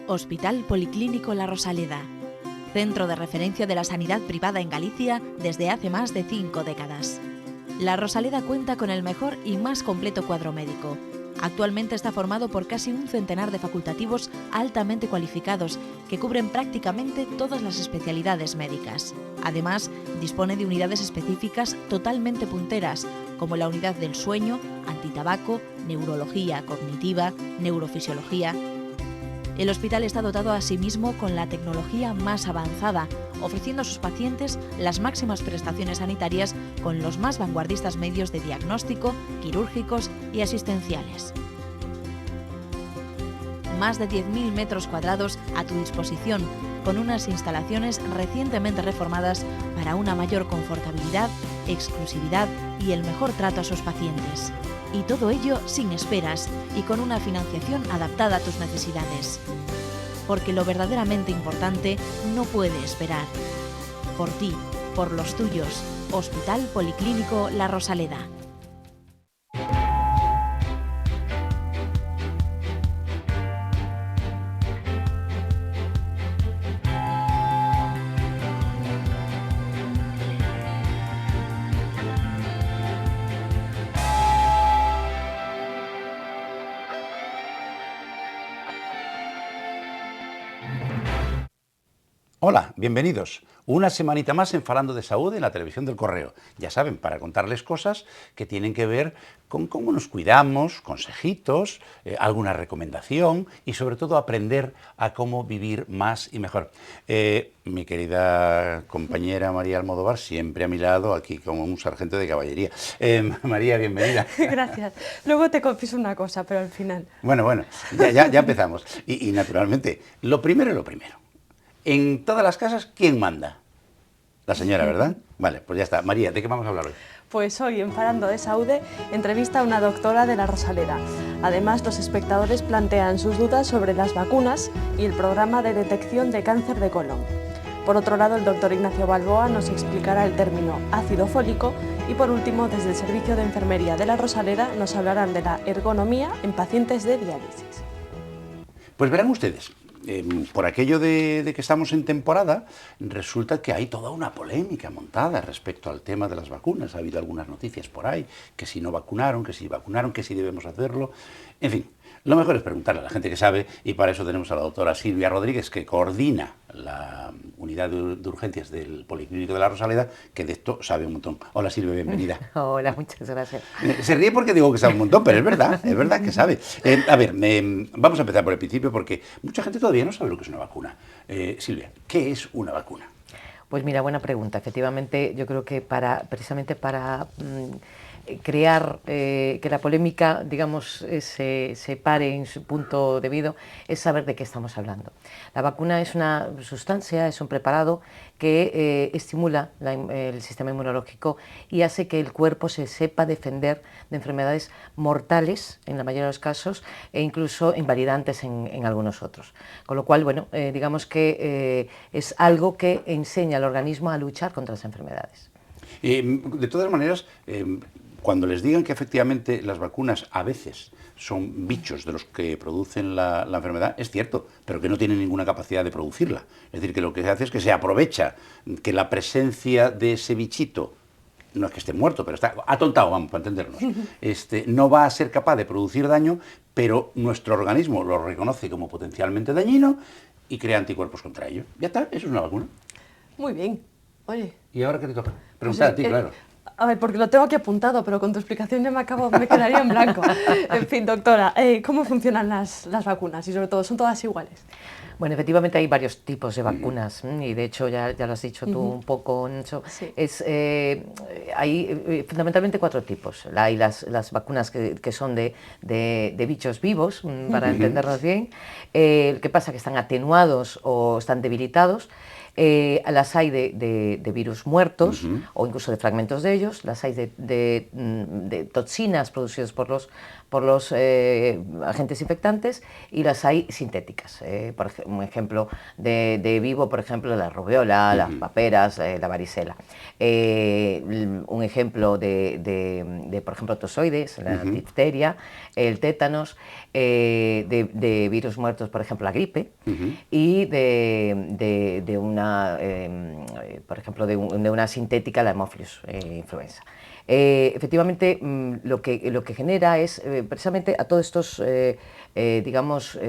Hospital Policlínico La Rosaleda, centro de referencia de la sanidad privada en Galicia desde hace más de 5 décadas. La Rosaleda cuenta con el mejor y más completo cuadro médico. Actualmente está formado por casi un centenar de facultativos altamente cualificados que cubren prácticamente todas las especialidades médicas. Además, dispone de unidades específicas totalmente punteras, como la unidad del sueño, antitabaco, neurología cognitiva, neurofisiología. El hospital está dotado asimismo con la tecnología más avanzada, ofreciendo a sus pacientes las máximas prestaciones sanitarias con los más vanguardistas medios de diagnóstico, quirúrgicos y asistenciales. Más de 10.000 metros cuadrados a tu disposición, con unas instalaciones recientemente reformadas para una mayor confortabilidad, exclusividad y el mejor trato a sus pacientes. Y todo ello sin esperas y con una financiación adaptada a tus necesidades. Porque lo verdaderamente importante no puede esperar. Por ti, por los tuyos, Hospital Policlínico La Rosaleda. Hola, bienvenidos. Una semanita más en Falando de Saúde en la televisión del Correo. Ya saben, para contarles cosas que tienen que ver con cómo nos cuidamos, consejitos, alguna recomendación y sobre todo aprender a cómo vivir más y mejor. Mi querida compañera María Almodóvar, siempre a mi lado, aquí como un sargento de caballería. María, bienvenida. Gracias. Luego te confieso una cosa, pero al final. Bueno, ya empezamos. Y naturalmente, lo primero es lo primero. En todas las casas, ¿quién manda? La señora, ¿verdad? Vale, pues ya está. María, ¿de qué vamos a hablar hoy? Pues hoy, en Falando de Saúde, entrevista a una doctora de La Rosaleda. Además, los espectadores plantean sus dudas sobre las vacunas y el programa de detección de cáncer de colon. Por otro lado, el doctor Ignacio Balboa nos explicará el término ácido fólico y, por último, desde el Servicio de Enfermería de La Rosaleda nos hablarán de la ergonomía en pacientes de diálisis. Pues verán ustedes. Por aquello de que estamos en temporada, resulta que hay toda una polémica montada respecto al tema de las vacunas. Ha habido algunas noticias por ahí, que si no vacunaron, que si vacunaron, que si debemos hacerlo. En fin, lo mejor es preguntarle a la gente que sabe, y para eso tenemos a la doctora Silvia Rodríguez, que coordina la unidad de urgencias del Policlínico de La Rosaleda, que de esto sabe un montón. Hola Silvia, bienvenida. Hola, muchas gracias. Se ríe porque digo que sabe un montón, pero es verdad que sabe. A ver, vamos a empezar por el principio porque mucha gente todavía no sabe lo que es una vacuna. Silvia, ¿qué es una vacuna? Pues mira, buena pregunta. Efectivamente, yo creo que precisamente para crear que la polémica, digamos, se pare en su punto debido, es saber de qué estamos hablando. La vacuna es una sustancia, es un preparado que estimula el sistema inmunológico y hace que el cuerpo se sepa defender de enfermedades mortales, en la mayoría de los casos, e incluso invalidantes en algunos otros. Con lo cual, bueno, digamos que es algo que enseña al organismo a luchar contra las enfermedades. De todas maneras, cuando les digan que efectivamente las vacunas a veces son bichos de los que producen la enfermedad, es cierto, pero que no tienen ninguna capacidad de producirla. Es decir, que lo que se hace es que se aprovecha que la presencia de ese bichito, no es que esté muerto, pero está atontado, vamos, para entendernos, no va a ser capaz de producir daño, pero nuestro organismo lo reconoce como potencialmente dañino y crea anticuerpos contra ello. Ya está, eso es una vacuna. Muy bien. Oye. ¿Y ahora qué te toca? Preguntar a ti, claro. A ver, porque lo tengo aquí apuntado, pero con tu explicación ya me quedaría en blanco. En fin, doctora, ¿cómo funcionan las vacunas? Y sobre todo, ¿son todas iguales? Bueno, efectivamente hay varios tipos de vacunas y de hecho ya lo has dicho tú un poco, Nacho. Sí. Hay fundamentalmente 4 tipos. Hay las vacunas que son de bichos vivos, para entendernos bien. ¿Qué pasa? Que están atenuados o están debilitados. Las hay de virus muertos o incluso de fragmentos de ellos, las hay de toxinas producidas por por los agentes infectantes y las hay sintéticas. Un ejemplo de vivo, por ejemplo, la rubiola, las paperas, la varicela. Un ejemplo por ejemplo, tozoides, la difteria, el tétanos, de virus muertos, por ejemplo, la gripe, y de una, por ejemplo, de una sintética, la Haemophilus influenza. Efectivamente, lo que genera es precisamente a todos estos, digamos,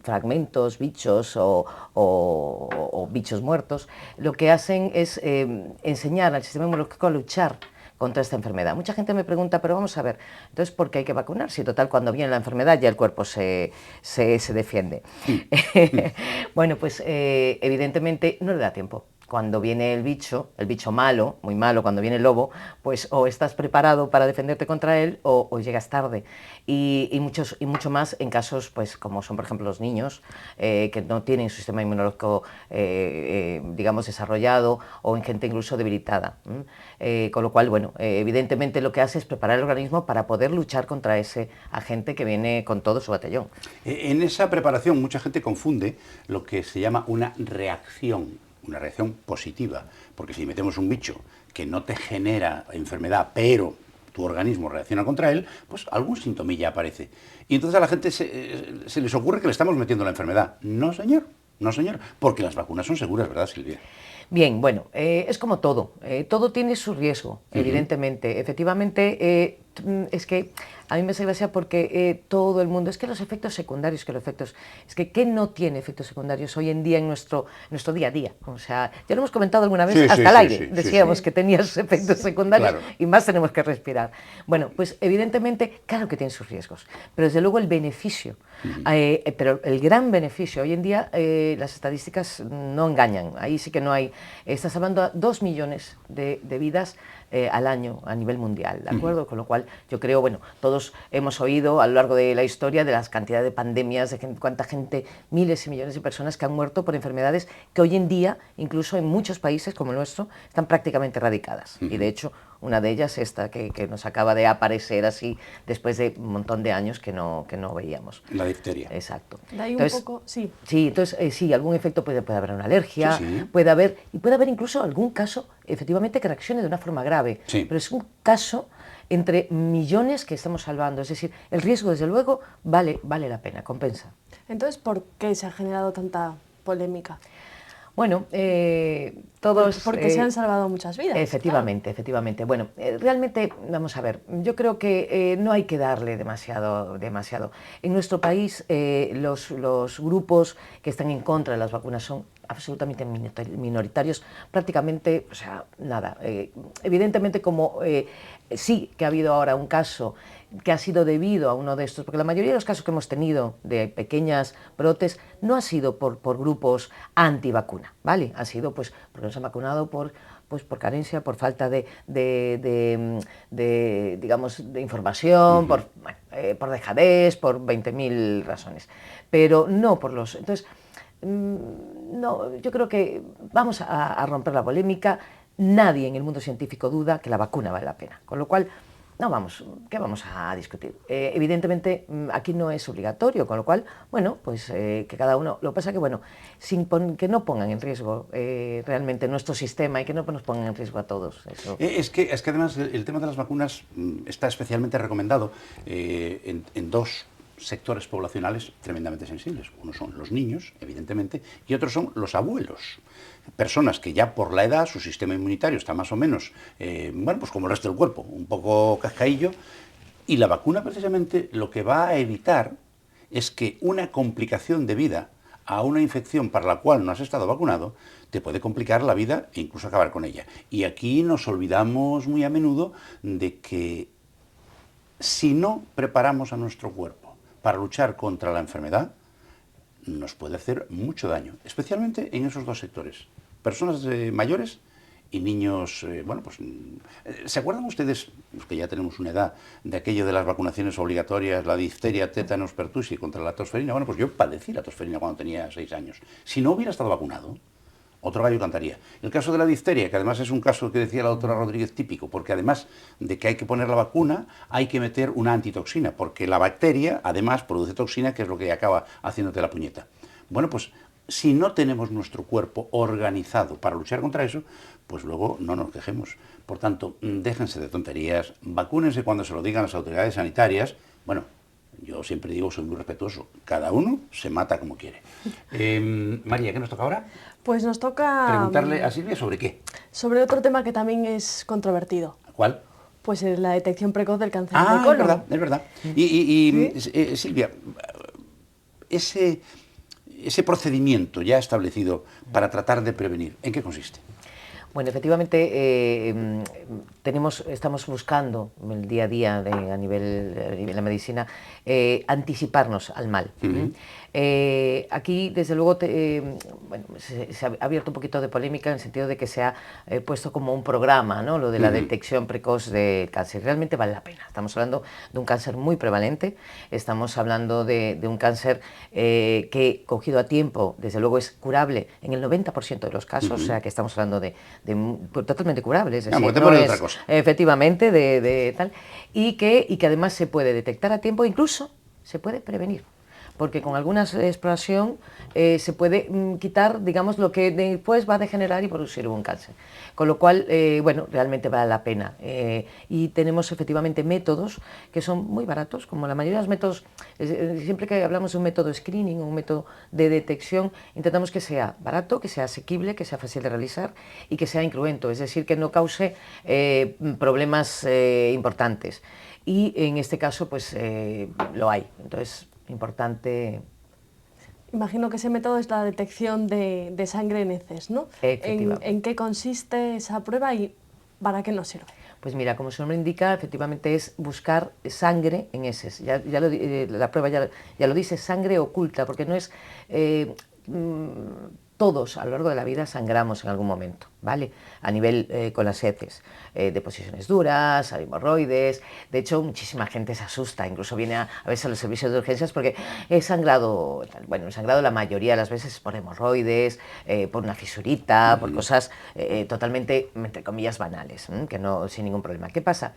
fragmentos, bichos o bichos muertos, lo que hacen es enseñar al sistema inmunológico a luchar contra esta enfermedad. Mucha gente me pregunta, pero vamos a ver, entonces, ¿por qué hay que vacunar? Si total, cuando viene la enfermedad ya el cuerpo se defiende. Bueno, pues evidentemente no le da tiempo. Cuando viene el bicho malo, muy malo, cuando viene el lobo, pues o estás preparado para defenderte contra él o llegas tarde. Y mucho más en casos, pues, como son, por ejemplo, los niños, que no tienen su sistema inmunológico, digamos, desarrollado, o en gente incluso debilitada. Con lo cual, bueno, evidentemente lo que hace es preparar el organismo para poder luchar contra ese agente que viene con todo su batallón. En esa preparación mucha gente confunde lo que se llama una reacción positiva, porque si metemos un bicho que no te genera enfermedad, pero tu organismo reacciona contra él, pues algún sintomilla aparece. Y entonces a la gente se les ocurre que le estamos metiendo la enfermedad. No, señor, no, señor, porque las vacunas son seguras, ¿verdad, Silvia? Bien, bueno, es como todo tiene su riesgo, evidentemente. Efectivamente, es que a mí me hace gracia porque todo el mundo, es que los efectos secundarios, es que ¿qué no tiene efectos secundarios hoy en día en nuestro día a día? O sea, ya lo hemos comentado alguna vez, hasta el aire, decíamos que tenía sus efectos secundarios, claro, y más tenemos que respirar. Bueno, pues evidentemente, claro que tiene sus riesgos, pero desde luego el beneficio, pero el gran beneficio, hoy en día las estadísticas no engañan, ahí sí que no hay, estás hablando de 2 millones de vidas al año a nivel mundial, ¿de acuerdo? Con lo cual yo creo, bueno, todos hemos oído a lo largo de la historia de las cantidades de pandemias, de cuánta gente, miles y millones de personas que han muerto por enfermedades que hoy en día, incluso en muchos países como el nuestro, están prácticamente erradicadas. Y de hecho, una de ellas esta que nos acaba de aparecer así después de un montón de años que no veíamos. La difteria. Exacto. De ahí entonces, un poco, sí. Sí, entonces sí, algún efecto puede haber una alergia, puede haber incluso algún caso, efectivamente, que reaccione de una forma grave. Pero es un caso entre millones que estamos salvando, es decir, el riesgo, desde luego, vale la pena, compensa. Entonces, ¿por qué se ha generado tanta polémica? Bueno, todos... Porque se han salvado muchas vidas. Efectivamente, claro. Efectivamente. Bueno, realmente, vamos a ver, yo creo que no hay que darle demasiado. En nuestro país, los grupos que están en contra de las vacunas son absolutamente minoritarios, prácticamente, o sea, nada. Evidentemente, como sí que ha habido ahora un caso que ha sido debido a uno de estos, porque la mayoría de los casos que hemos tenido de pequeñas brotes no ha sido por grupos antivacuna, ¿vale? Ha sido pues porque nos han vacunado por carencia, por falta de digamos, de información, por dejadez, por 20.000 razones, pero no por los... Entonces, no, yo creo que vamos a romper la polémica. Nadie en el mundo científico duda que la vacuna vale la pena, con lo cual ¿qué vamos a discutir? Evidentemente aquí no es obligatorio, con lo cual, bueno, pues que cada uno, lo que pasa que, bueno, que no pongan en riesgo realmente nuestro sistema y que no nos pongan en riesgo a todos. Eso. Es que además el tema de las vacunas está especialmente recomendado en dos sectores poblacionales tremendamente sensibles. Uno son los niños, evidentemente, y otros son los abuelos. Personas que ya por la edad su sistema inmunitario está más o menos, bueno, pues como el resto del cuerpo, un poco cascaillo, y la vacuna precisamente lo que va a evitar es que una complicación debida a una infección para la cual no has estado vacunado te puede complicar la vida e incluso acabar con ella. Y aquí nos olvidamos muy a menudo de que si no preparamos a nuestro cuerpo para luchar contra la enfermedad, nos puede hacer mucho daño, especialmente en esos dos sectores, personas mayores y niños. Bueno, pues, ¿se acuerdan ustedes, los que ya tenemos una edad, de aquello de las vacunaciones obligatorias, la difteria, tétanos, pertussis contra la tosferina? Bueno, pues yo padecí la tosferina cuando tenía 6 años. Si no hubiera estado vacunado, otro gallo cantaría. El caso de la difteria, que además es un caso que decía la doctora Rodríguez típico, porque además de que hay que poner la vacuna, hay que meter una antitoxina, porque la bacteria además produce toxina, que es lo que acaba haciéndote la puñeta. Bueno, pues si no tenemos nuestro cuerpo organizado para luchar contra eso, pues luego no nos quejemos. Por tanto, déjense de tonterías, vacúnense cuando se lo digan las autoridades sanitarias. Bueno, yo siempre digo, soy muy respetuoso, cada uno se mata como quiere. María, ¿qué nos toca ahora? Pues nos toca Preguntarle a Silvia sobre qué. sobre otro tema que también es controvertido. ¿Cuál? Pues la detección precoz del cáncer de Ah, colon. es verdad, es verdad. Silvia, ese procedimiento ya establecido para tratar de prevenir, ¿en qué consiste? Bueno, efectivamente estamos buscando el día a día a nivel de la medicina anticiparnos al mal. Aquí, desde luego, se ha abierto un poquito de polémica en el sentido de que se ha puesto como un programa, ¿no? Lo de la detección precoz del cáncer. Realmente vale la pena. Estamos hablando de un cáncer muy prevalente, estamos hablando de un cáncer que, cogido a tiempo, desde luego es curable en el 90% de los casos, o sea que estamos hablando de totalmente curable, es decir, no es, otra cosa. efectivamente, tal, y que además se puede detectar a tiempo, incluso se puede prevenir, porque con alguna exploración se puede quitar, digamos, lo que después va a degenerar y producir un cáncer. Con lo cual, bueno, realmente vale la pena. Y tenemos efectivamente métodos que son muy baratos, como la mayoría de los métodos, siempre que hablamos de un método screening, un método de detección, intentamos que sea barato, que sea asequible, que sea fácil de realizar y que sea incruento, es decir, que no cause problemas importantes. Y en este caso, pues, lo hay. Entonces, importante. Imagino que ese método es la detección de sangre en heces, ¿no? ¿En qué consiste esa prueba y para qué nos sirve? Pues mira, como su nombre indica, efectivamente es buscar sangre en heces. La prueba ya lo dice, sangre oculta, porque no es... todos a lo largo de la vida sangramos en algún momento, ¿vale? A nivel con las heces, deposiciones duras, hemorroides. De hecho, muchísima gente se asusta, incluso viene a veces a los servicios de urgencias porque he sangrado, bueno, he sangrado la mayoría de las veces por hemorroides, por una fisurita, por cosas totalmente, entre comillas, banales, que no, sin ningún problema. ¿Qué pasa?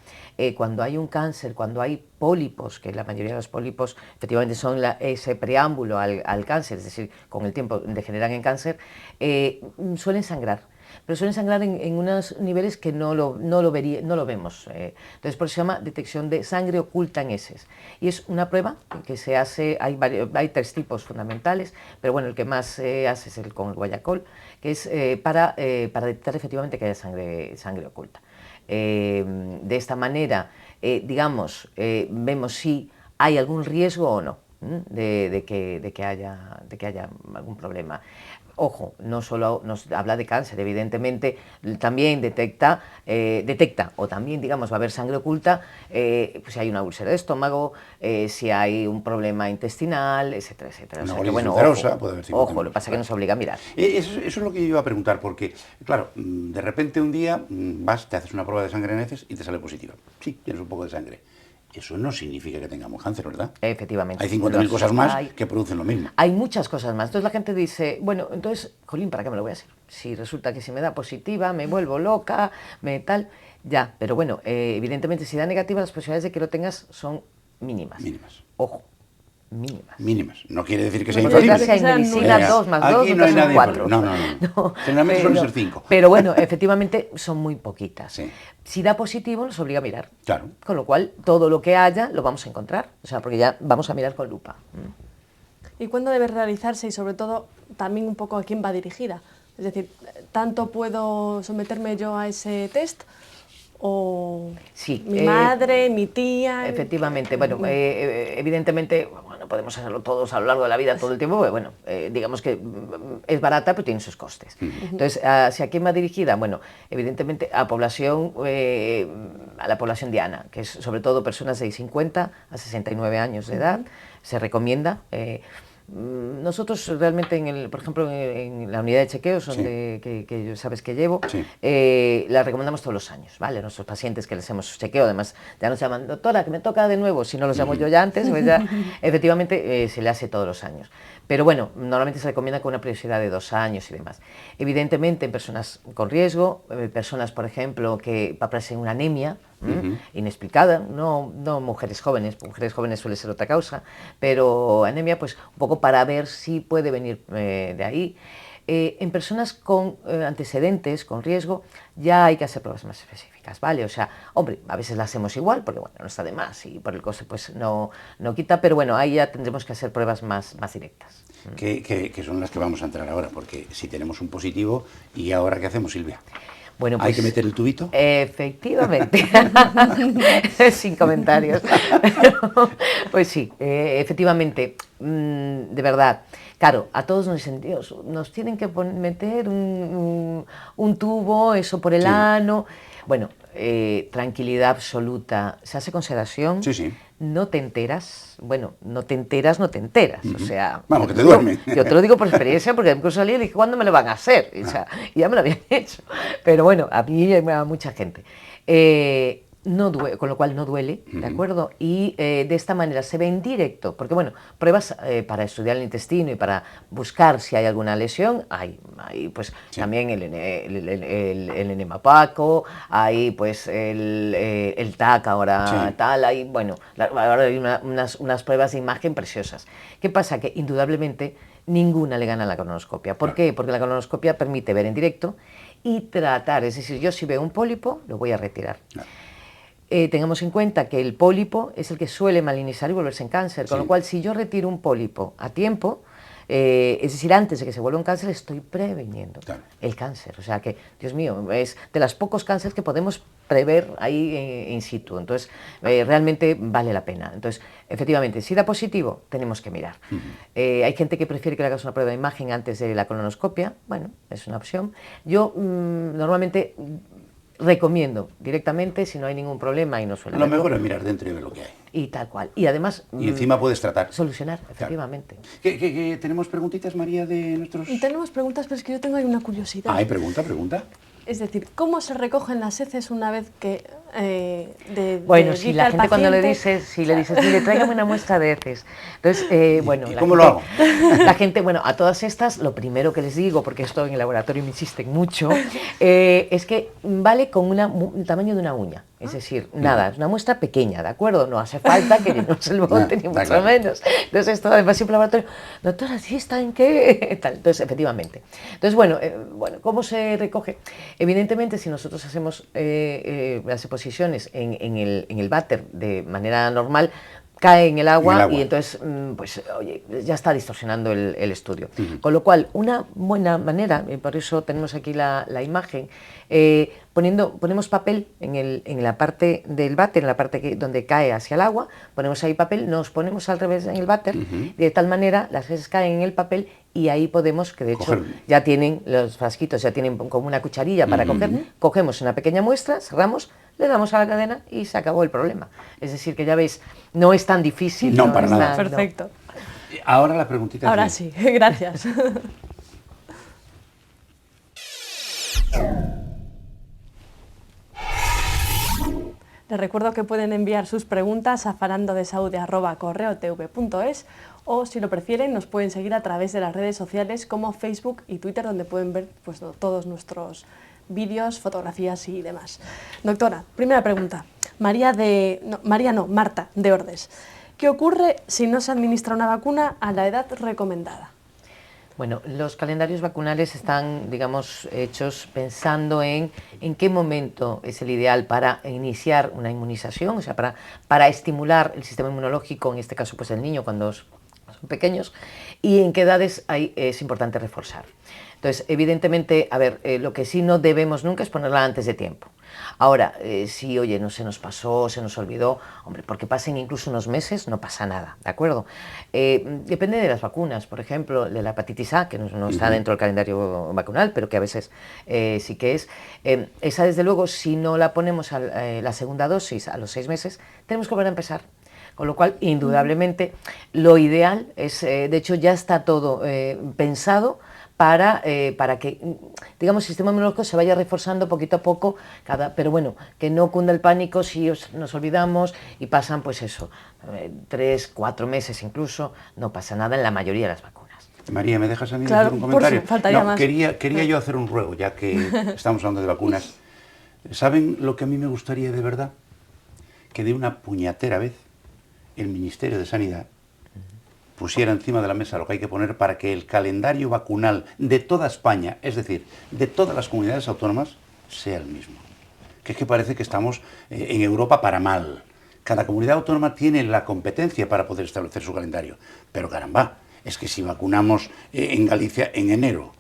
Cuando hay un cáncer, cuando hay pólipos, que la mayoría de los pólipos efectivamente son ese preámbulo al cáncer, es decir, con el tiempo degeneran en cáncer, suelen sangrar, pero suelen sangrar en unos niveles que no lo vemos. Entonces, por eso se llama detección de sangre oculta en heces. Y es una prueba que se hace, hay tres tipos fundamentales, pero bueno, el que más se hace es con el guayacol, que es para detectar efectivamente que haya sangre oculta. De esta manera, digamos, vemos si hay algún riesgo o no de que haya algún problema. Ojo, no solo nos habla de cáncer, evidentemente también detecta o también, digamos, va a haber sangre oculta pues si hay una úlcera de estómago, si hay un problema intestinal, etcétera, etcétera. Una o sea que, bueno, puede haber ojo, lo que pasa es que nos obliga a mirar. Eso es lo que yo iba a preguntar, porque, claro, de repente un día vas, te haces una prueba de sangre en heces y te sale positiva. Sí, tienes un poco de sangre. Eso no significa que tengamos cáncer, ¿verdad? Efectivamente. Hay 50.000 cosas más que producen lo mismo. Hay muchas cosas más. Entonces la gente dice, bueno, entonces, jolín, ¿para qué me lo voy a hacer? Si resulta que si me da positiva, me vuelvo loca, tal, ya. Pero bueno, evidentemente si da negativa, las posibilidades de que lo tengas son mínimas. Mínimas. Ojo, mínimas. Mínimas. No quiere decir que sea Por infalible. desgracia, en medicina 2 más 2 Aquí no hay son nadie 4. No. Generalmente suelen ser 5. Pero bueno, efectivamente son muy poquitas. Sí. Si da positivo, nos obliga a mirar. Claro. Con lo cual, todo lo que haya lo vamos a encontrar. O sea, porque ya vamos a mirar con lupa. ¿Y cuándo debe realizarse? Y sobre todo, también un poco a quién va dirigida. Es decir, ¿tanto puedo someterme yo a ese test? ¿O sí, mi madre, mi tía? Efectivamente, bueno, evidentemente no podemos hacerlo todos a lo largo de la vida todo el tiempo, porque, bueno, digamos que es barata, pero tiene sus costes. Entonces, ¿hacia quién va dirigida? Bueno, evidentemente a la población diana, que es sobre todo personas de 50 a 69 años de edad, se recomienda. nosotros realmente, por ejemplo, en la unidad de chequeos, donde, que sabes que llevo, la recomendamos todos los años, ¿vale? A nuestros pacientes que les hacemos chequeo, además ya nos llaman, doctora, que me toca de nuevo, si no los llamo yo ya antes, pues ya, efectivamente se le hace todos los años. Pero bueno, normalmente se recomienda con una periodicidad de 2 años y demás. Evidentemente, en personas con riesgo, personas, por ejemplo, que aparecen una anemia inexplicada, no mujeres jóvenes suele ser otra causa, pero anemia, pues un poco para ver si puede venir de ahí. En personas con antecedentes, con riesgo, ya hay que hacer pruebas más específicas, ¿vale? O sea, hombre, a veces las hacemos igual, porque bueno, no está de más y por el coste pues no quita, pero bueno, ahí ya tendremos que hacer pruebas más directas. Que son las que vamos a entrar ahora, porque si tenemos un positivo, ¿y ahora qué hacemos, Silvia? Bueno, pues, ¿hay que meter el tubito? Efectivamente, sin comentarios. Pues sí, efectivamente, de verdad. Claro, a todos nos dicen, Dios, nos tienen que meter un tubo, eso por el ano. Bueno, tranquilidad absoluta. Se hace con sedación. Sí. No te enteras. Bueno, no te enteras. O sea, vamos, que te duermen. Yo te lo digo por experiencia, porque incluso salí y dije, ¿cuándo me lo van a hacer? O sea, y ya me lo habían hecho. Pero bueno, a mí y a mucha gente. No duele, con lo cual no duele, ¿de acuerdo? Y de esta manera se ve en directo, porque bueno, pruebas para estudiar el intestino y para buscar si hay alguna lesión, hay pues también el enema opaco, hay pues el TAC ahora tal, hay, bueno, ahora hay unas pruebas de imagen preciosas. ¿Qué pasa? Que indudablemente ninguna le gana a la colonoscopia. ¿Por qué? Porque la colonoscopia permite ver en directo y tratar, es decir, yo si veo un pólipo, lo voy a retirar. Tengamos en cuenta que el pólipo es el que suele malinizar y volverse en cáncer, con lo cual si yo retiro un pólipo a tiempo, es decir, antes de que se vuelva un cáncer, estoy preveniendo el cáncer. O sea que, Dios mío, es de los pocos cánceres que podemos prever ahí in situ. Entonces, realmente vale la pena. Entonces, efectivamente, si da positivo, tenemos que mirar. Hay gente que prefiere que le hagas una prueba de imagen antes de la colonoscopia. Bueno, es una opción. Yo normalmente recomiendo directamente, si no hay ningún problema y no suele Lo mejor es mirar dentro y ver lo que hay. Y tal cual. Y además... Y encima puedes tratar. Solucionar, efectivamente. ¿Qué tenemos preguntitas, María, de nuestros...? Tenemos preguntas, pero es que yo tengo ahí una curiosidad. Pregunta. Es decir, ¿cómo se recogen las heces una vez que bueno, si la gente cuando le dices, mire, tráigame una muestra de heces. Entonces, bueno, ¿Y cómo lo hago? La gente, bueno, a todas estas, lo primero que les digo, porque esto en el laboratorio me insisten mucho, es que vale con el tamaño de una uña. Es decir, nada, es una muestra pequeña, ¿de acuerdo? No hace falta que llenemos el bote, ni mucho menos. Entonces, esto además siempre el laboratorio, doctora, ¿sí está en qué? Tal. Entonces, efectivamente. Entonces, bueno, ¿cómo se recoge? Evidentemente, si nosotros hacemos las exposiciones en el váter de manera normal, cae en el agua y entonces, pues, oye, ya está distorsionando el estudio. Con lo cual, una buena manera, por eso tenemos aquí la imagen, ponemos papel en la parte del váter, en la parte donde cae hacia el agua, ponemos ahí papel, nos ponemos al revés en el váter, de tal manera las heces caen en el papel y ahí podemos, que de hecho ya tienen los frasquitos, ya tienen como una cucharilla para coger, cogemos una pequeña muestra, cerramos, le damos a la cadena y se acabó el problema. Es decir, que ya veis, no es tan difícil. No, para nada. Perfecto. No. Ahora la preguntita. Ahora sí, gracias. Les recuerdo que pueden enviar sus preguntas a farandodesaude@correotv.es o, si lo prefieren, nos pueden seguir a través de las redes sociales como Facebook y Twitter, donde pueden ver pues, todos nuestros vídeos, fotografías y demás. Doctora, primera pregunta. Marta, de Ordes. ¿Qué ocurre si no se administra una vacuna a la edad recomendada? Bueno, los calendarios vacunales están, digamos, hechos pensando en qué momento es el ideal para iniciar una inmunización, o sea, para estimular el sistema inmunológico, en este caso, pues el niño cuando son pequeños, y en qué edades es importante reforzar. Entonces, evidentemente, a ver, lo que sí no debemos nunca es ponerla antes de tiempo. Ahora, si, oye, no se nos pasó, se nos olvidó, hombre, porque pasen incluso unos meses, no pasa nada, ¿de acuerdo? Depende de las vacunas, por ejemplo, de la hepatitis A, que no está dentro del calendario vacunal, pero que a veces sí que es. Esa, desde luego, si no la ponemos a la segunda dosis a los 6 meses, tenemos que volver a empezar. Con lo cual, indudablemente, lo ideal es, de hecho ya está todo pensado para que, digamos, el sistema inmunológico se vaya reforzando poquito a poco, pero bueno, que no cunda el pánico si nos olvidamos y pasan, pues eso, 3, 4 meses incluso, no pasa nada en la mayoría de las vacunas. María, ¿me dejas a mí Claro, decir un comentario? faltaría más. Quería yo hacer un ruego, ya que estamos hablando de vacunas. ¿Saben lo que a mí me gustaría de verdad? Que de una puñetera vez el Ministerio de Sanidad pusiera encima de la mesa lo que hay que poner para que el calendario vacunal de toda España, es decir, de todas las comunidades autónomas, sea el mismo. Que es que parece que estamos en Europa para mal. Cada comunidad autónoma tiene la competencia para poder establecer su calendario. Pero caramba, es que si vacunamos en Galicia en enero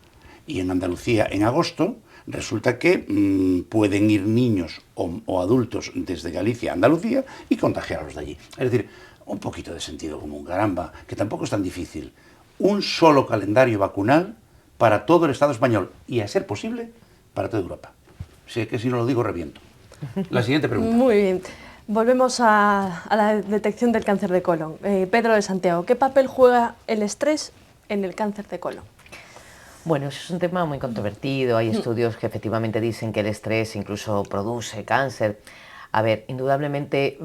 y en Andalucía en agosto, resulta que pueden ir niños o adultos desde Galicia a Andalucía y contagiarlos de allí. Es decir, un poquito de sentido común, caramba, que tampoco es tan difícil. Un solo calendario vacunal para todo el Estado español y, a ser posible, para toda Europa. Si es que si no lo digo, reviento. La siguiente pregunta. Muy bien. Volvemos a la detección del cáncer de colon. Pedro de Santiago, ¿qué papel juega el estrés en el cáncer de colon? Bueno, eso es un tema muy controvertido. Hay estudios que efectivamente dicen que el estrés incluso produce cáncer. A ver, indudablemente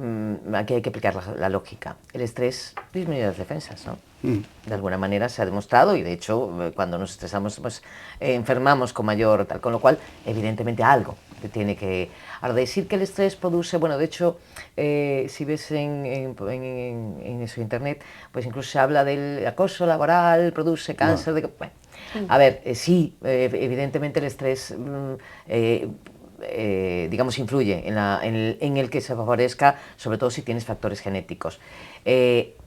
aquí hay que aplicar la lógica. El estrés disminuye las defensas, ¿no? De alguna manera se ha demostrado y de hecho cuando nos estresamos pues enfermamos con mayor tal, con lo cual evidentemente algo que tiene que... Ahora, decir que el estrés produce, bueno, de hecho si ves en eso internet, pues incluso se habla del acoso laboral, produce cáncer, bueno, a ver, sí, evidentemente el estrés digamos, influye en el que se favorezca, sobre todo si tienes factores genéticos.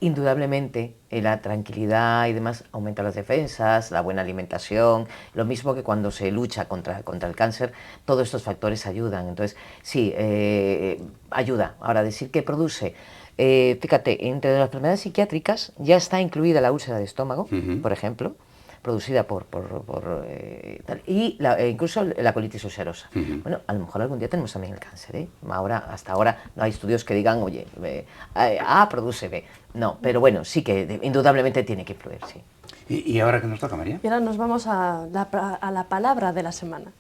Indudablemente, la tranquilidad y demás aumenta las defensas, la buena alimentación, lo mismo que cuando se lucha contra el cáncer, todos estos factores ayudan. Entonces, sí, ayuda. Ahora, decir que produce... fíjate, entre las enfermedades psiquiátricas ya está incluida la úlcera de estómago, por ejemplo, producida por tal, y incluso la colitis ulcerosa. Bueno, a lo mejor algún día tenemos también el cáncer, ¿eh? Hasta ahora no hay estudios que digan, oye, A produce B. No, pero bueno, sí que indudablemente tiene que influir, sí. ¿Y ahora qué nos toca, María? Y ahora nos vamos a la palabra de la semana.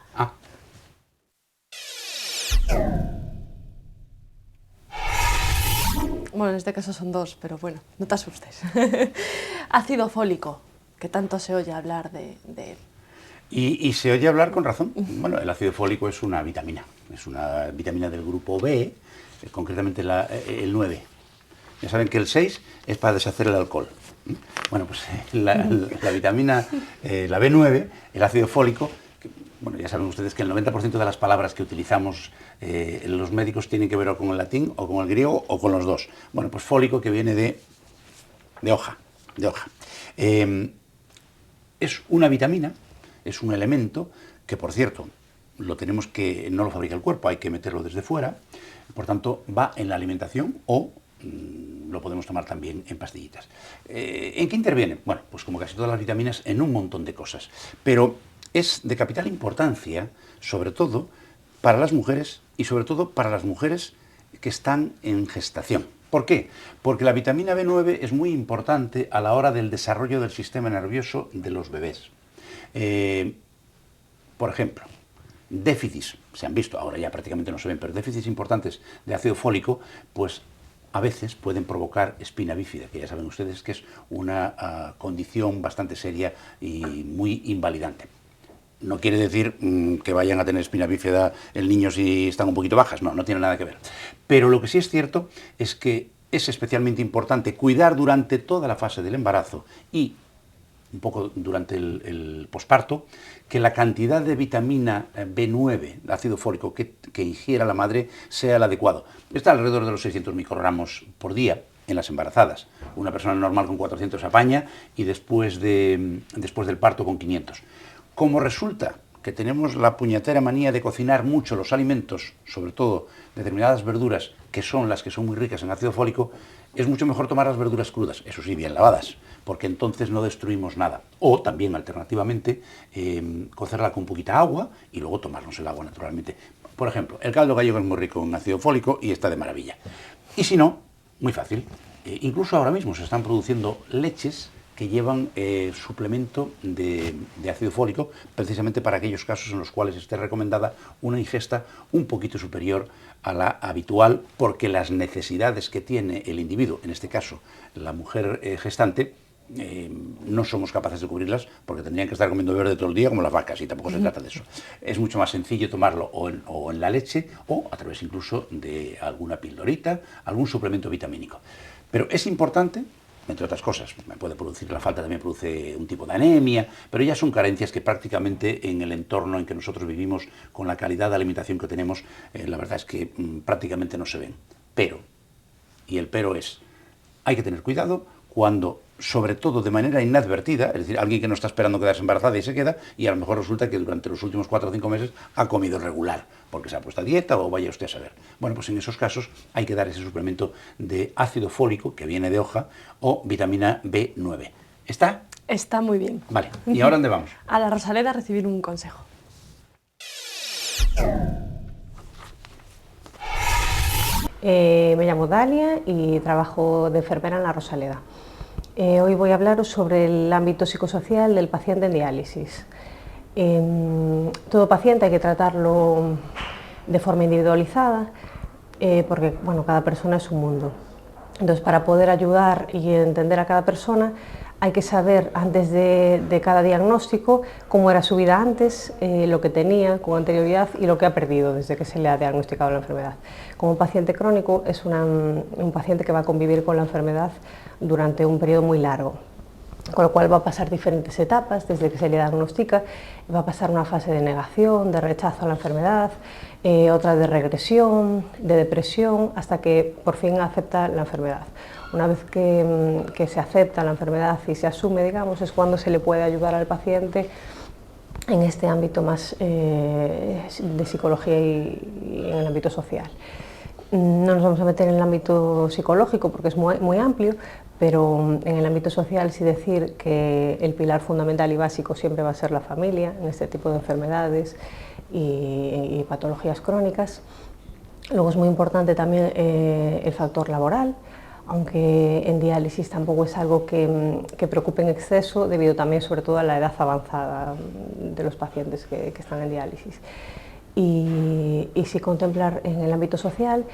Bueno, en este caso son dos, pero bueno, no te asustes. Ácido fólico, que tanto se oye hablar de él. Y se oye hablar con razón. Bueno, el ácido fólico es una vitamina del grupo B, concretamente el 9. Ya saben que el 6 es para deshacer el alcohol. Bueno, pues la vitamina, la B9, el ácido fólico, bueno, ya saben ustedes que el 90% de las palabras que utilizamos los médicos tienen que ver o con el latín, o con el griego, o con los dos. Bueno, pues fólico, que viene de hoja. Es una vitamina, es un elemento que, por cierto, no lo fabrica el cuerpo, hay que meterlo desde fuera, por tanto, va en la alimentación o lo podemos tomar también en pastillitas. ¿En qué interviene? Bueno, pues como casi todas las vitaminas, en un montón de cosas. Pero es de capital importancia, sobre todo, para las mujeres y sobre todo para las mujeres que están en gestación. ¿Por qué? Porque la vitamina B9 es muy importante a la hora del desarrollo del sistema nervioso de los bebés. Por ejemplo, déficits, se han visto, ahora ya prácticamente no se ven, pero déficits importantes de ácido fólico, pues a veces pueden provocar espina bífida, que ya saben ustedes que es una condición bastante seria y muy invalidante. No quiere decir que vayan a tener espina bífida el niño si están un poquito bajas, no tiene nada que ver. Pero lo que sí es cierto es que es especialmente importante cuidar durante toda la fase del embarazo y un poco durante el posparto, que la cantidad de vitamina B9, ácido fólico, que ingiera la madre sea el adecuado. Está alrededor de los 600 microgramos por día en las embarazadas. Una persona normal con 400 apaña y después del parto con 500. Como resulta que tenemos la puñetera manía de cocinar mucho los alimentos, sobre todo determinadas verduras, que son las que son muy ricas en ácido fólico, es mucho mejor tomar las verduras crudas, eso sí, bien lavadas, porque entonces no destruimos nada. O también, alternativamente, cocerla con poquita agua y luego tomarnos el agua naturalmente. Por ejemplo, el caldo gallego es muy rico en ácido fólico y está de maravilla. Y si no, muy fácil, incluso ahora mismo se están produciendo leches que llevan suplemento de ácido fólico, precisamente para aquellos casos en los cuales esté recomendada una ingesta un poquito superior a la habitual, porque las necesidades que tiene el individuo, en este caso la mujer gestante, no somos capaces de cubrirlas, porque tendrían que estar comiendo verde todo el día como las vacas, y tampoco se trata de eso. Es mucho más sencillo tomarlo o en la leche, o a través incluso de alguna pildorita, algún suplemento vitamínico. Pero es importante, entre otras cosas, me puede producir la falta, también produce un tipo de anemia, pero ya son carencias que prácticamente en el entorno en que nosotros vivimos, con la calidad de alimentación que tenemos, la verdad es que prácticamente no se ven. Pero, y el pero es, hay que tener cuidado cuando, sobre todo de manera inadvertida, es decir, alguien que no está esperando quedarse embarazada y se queda, y a lo mejor resulta que durante los últimos 4 o 5 meses ha comido regular, porque se ha puesto a dieta o vaya usted a saber. Bueno, pues en esos casos hay que dar ese suplemento de ácido fólico, que viene de hoja, o vitamina B9. ¿Está? Está muy bien. Vale, ¿y ahora dónde vamos? A la Rosaleda a recibir un consejo. Me llamo Dalia y trabajo de enfermera en la Rosaleda. Hoy voy a hablaros sobre el ámbito psicosocial del paciente en diálisis. Todo paciente hay que tratarlo de forma individualizada, porque bueno, cada persona es un mundo. Entonces, para poder ayudar y entender a cada persona, hay que saber antes de cada diagnóstico cómo era su vida antes, lo que tenía con anterioridad y lo que ha perdido desde que se le ha diagnosticado la enfermedad. Como un paciente crónico es un paciente que va a convivir con la enfermedad durante un periodo muy largo, con lo cual va a pasar diferentes etapas desde que se le diagnostica. Va a pasar una fase de negación, de rechazo a la enfermedad, otra de regresión, de depresión, hasta que por fin acepta la enfermedad. Una vez que se acepta la enfermedad y se asume, digamos, es cuando se le puede ayudar al paciente en este ámbito más de psicología y en el ámbito social. No nos vamos a meter en el ámbito psicológico porque es muy amplio, pero en el ámbito social sí decir que el pilar fundamental y básico siempre va a ser la familia en este tipo de enfermedades y patologías crónicas. Luego es muy importante también el factor laboral, aunque en diálisis tampoco es algo que preocupe en exceso, debido también sobre todo a la edad avanzada de los pacientes que están en diálisis. Y sí contemplar en el ámbito social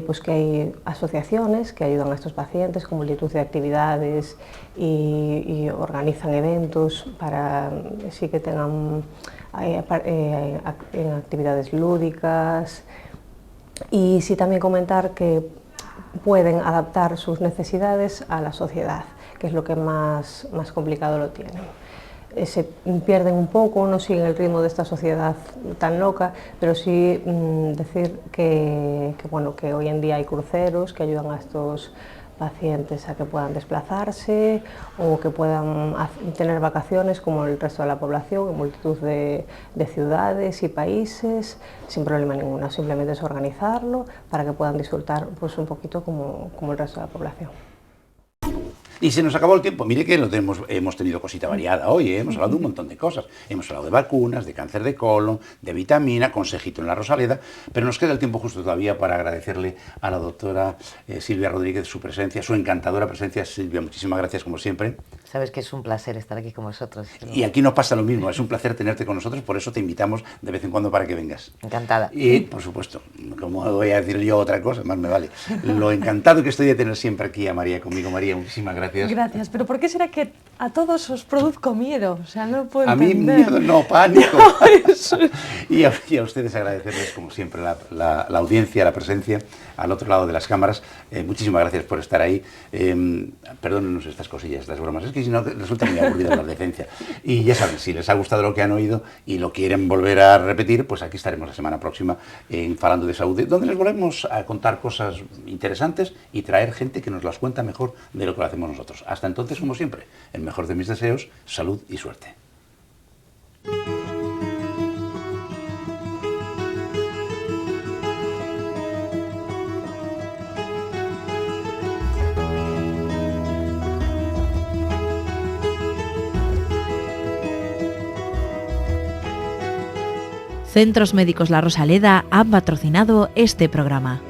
pues que hay asociaciones que ayudan a estos pacientes con multitud de actividades y organizan eventos para sí que tengan en actividades lúdicas, y sí también comentar que pueden adaptar sus necesidades a la sociedad, que es lo que más complicado lo tienen. Se pierden un poco, no siguen el ritmo de esta sociedad tan loca, pero sí decir que hoy en día hay cruceros que ayudan a estos pacientes a que puedan desplazarse o que puedan tener vacaciones como el resto de la población en multitud de ciudades y países sin problema ninguno. Simplemente es organizarlo para que puedan disfrutar pues, un poquito como el resto de la población. Y se nos acabó el tiempo. Mire que hemos tenido cosita variada hoy, hemos hablado de un montón de cosas. Hemos hablado de vacunas, de cáncer de colon, de vitamina, consejito en la Rosaleda, pero nos queda el tiempo justo todavía para agradecerle a la doctora Silvia Rodríguez su presencia, su encantadora presencia. Silvia, muchísimas gracias como siempre. Sabes que es un placer estar aquí con vosotros. Y aquí nos pasa lo mismo, es un placer tenerte con nosotros, por eso te invitamos de vez en cuando para que vengas. Encantada. Y, por supuesto, como voy a decir yo otra cosa, más me vale, lo encantado que estoy de tener siempre aquí a María conmigo. María, muchísimas gracias. Gracias, pero ¿por qué será que a todos os produzco miedo? O sea, no puedo a entender. mí miedo, no, pánico. No, y a ustedes agradecerles, como siempre, la audiencia, la presencia al otro lado de las cámaras. Muchísimas gracias por estar ahí. Perdónenos estas cosillas, estas bromas, es que si no resulta muy aburrido hablar de ciencia. Y ya saben, si les ha gustado lo que han oído y lo quieren volver a repetir, pues aquí estaremos la semana próxima en Falando de Saúde, donde les volvemos a contar cosas interesantes y traer gente que nos las cuenta mejor de lo que lo hacemos nosotros. Hasta entonces, como siempre, el mejor de mis deseos, salud y suerte. Centros Médicos La Rosaleda han patrocinado este programa.